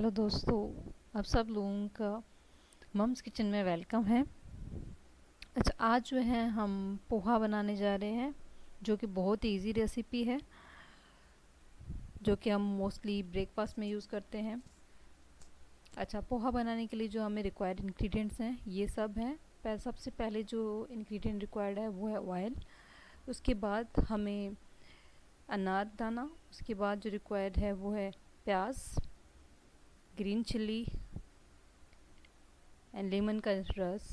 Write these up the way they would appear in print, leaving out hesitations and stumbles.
Hello दोस्तों, आप सब लोगों का मम्स किचन में वेलकम है। अच्छा, आज जो है हम पोहा बनाने जा रहे हैं, जो कि बहुत ही इजी रेसिपी है, जो कि हम मोस्टली ब्रेकफास्ट में यूज़ करते हैं। अच्छा, पोहा बनाने के लिए जो हमें रिक्वायर्ड इंग्रेडिएंट्स हैं ये सब हैं। सबसे पहले जो इंग्रेडिएंट रिक्वायर्ड है वो है ऑयल। उसके बाद हमें अनार दाना। उसके बाद जो रिक्वायर्ड है वो है प्याज, ग्रीन चिल्ली एंड लेमन का रस,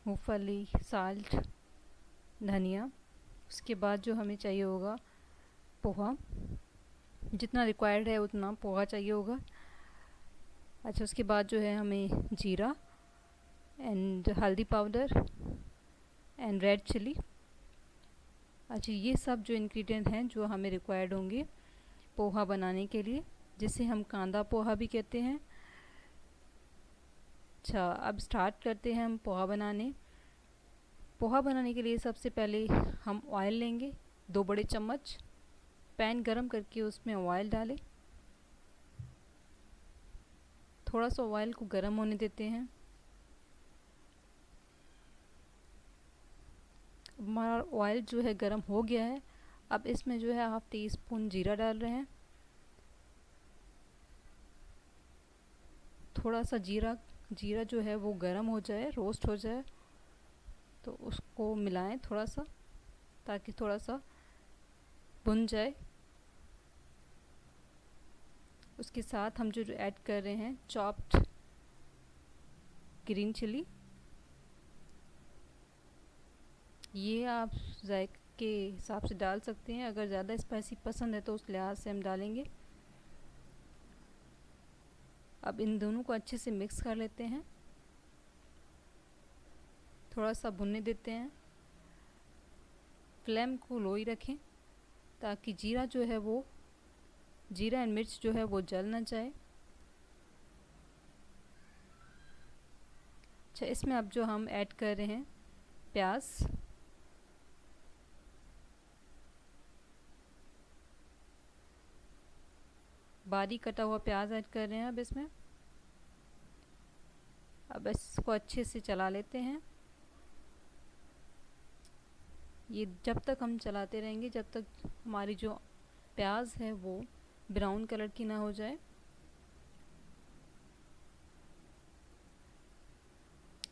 मूंगफली, साल्ट, धनिया। उसके बाद जो हमें चाहिए होगा पोहा, जितना रिक्वायर्ड है उतना पोहा चाहिए होगा। अच्छा, उसके बाद जो है हमें जीरा एंड हल्दी पाउडर एंड रेड चिली। अच्छा, ये सब जो इंग्रेडिएंट हैं जो हमें रिक्वायर्ड होंगे पोहा बनाने के लिए, जिसे हम कांदा पोहा भी कहते हैं। अच्छा, अब स्टार्ट करते हैं हम पोहा बनाने। पोहा बनाने के लिए सबसे पहले हम ऑयल लेंगे 2 बड़े चम्मच। पैन गरम करके उसमें ऑयल डालें। थोड़ा सा ऑयल को गरम होने देते हैं। हमारा ऑयल जो है गरम हो गया है। अब इसमें जो है 1/2 टीस्पून जीरा डाल रहे हैं। थोड़ा सा जीरा जो है वो गरम हो जाए, रोस्ट हो जाए, तो उसको मिलाएं थोड़ा सा, ताकि थोड़ा सा भुन जाए। उसके साथ हम जो ऐड कर रहे हैं चॉप्ड ग्रीन चिली। ये आप जायके के हिसाब से डाल सकते हैं, अगर ज़्यादा स्पाइसी पसंद है तो उस लिहाज से हम डालेंगे। अब इन दोनों को अच्छे से मिक्स कर लेते हैं, थोड़ा सा भुनने देते हैं। फ्लेम को लो ही रखें, ताकि जीरा एंड मिर्च जो है वो जल ना जाए। अच्छा, इसमें अब जो हम ऐड कर रहे हैं प्याज, बारीक कटा हुआ प्याज ऐड कर रहे हैं अब इसमें। अब इसको अच्छे से चला लेते हैं। ये जब तक हम चलाते रहेंगे जब तक हमारी जो प्याज है वो ब्राउन कलर की ना हो जाए।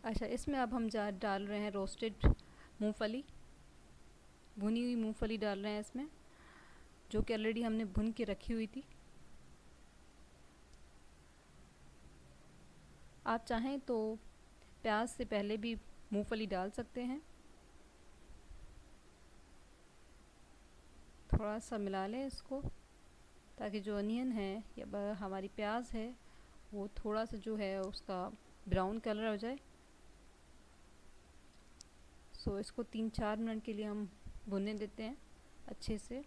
अच्छा, इसमें अब हम डाल रहे हैं रोस्टेड मूंगफली, भुनी हुई मूंगफली डाल रहे हैं इसमें, जो कि ऑलरेडी हमने भुन के रखी हुई थी। आप चाहें तो प्याज से पहले भी मूंगफली डाल सकते हैं। थोड़ा सा मिला लें इसको, ताकि जो अनियन है या हमारी प्याज है वो थोड़ा सा जो है उसका ब्राउन कलर हो जाए। सो इसको 3-4 मिनट के लिए हम भुनने देते हैं अच्छे से।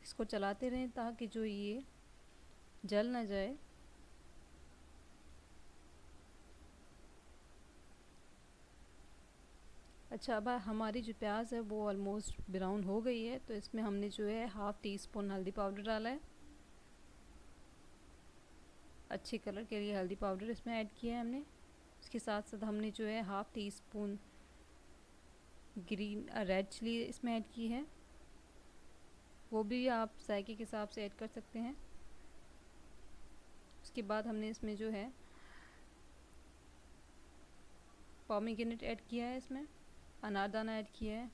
इसको चलाते रहें ताकि जो ये जल ना जाए। अच्छा, अब हमारी जो प्याज है वो ऑलमोस्ट ब्राउन हो गई है, तो इसमें हमने जो है 1/2 टीस्पून हल्दी पाउडर डाला है। अच्छे कलर के लिए हल्दी पाउडर इसमें ऐड किया है हमने। उसके साथ साथ हमने जो है 1/2 टीस्पून रेड चिली इसमें ऐड की है, वो भी आप जायके के हिसाब से ऐड कर सकते हैं। उसके बाद हमने इसमें जो है पोमीग्रेनेट ऐड किया है, इसमें अनारदाना ऐड किया है।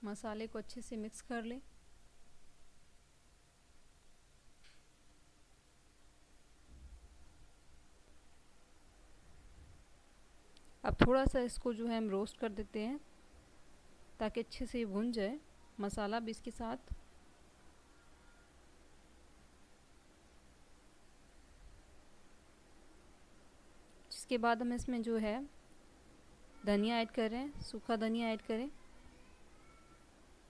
मसाले को अच्छे से मिक्स कर लें। अब थोड़ा सा इसको जो है हम रोस्ट कर देते हैं, ताकि अच्छे से भुन जाए मसाला भी इसके साथ। जिसके बाद हम इसमें जो है धनिया ऐड कर रहे हैं, सूखा धनिया ऐड करें।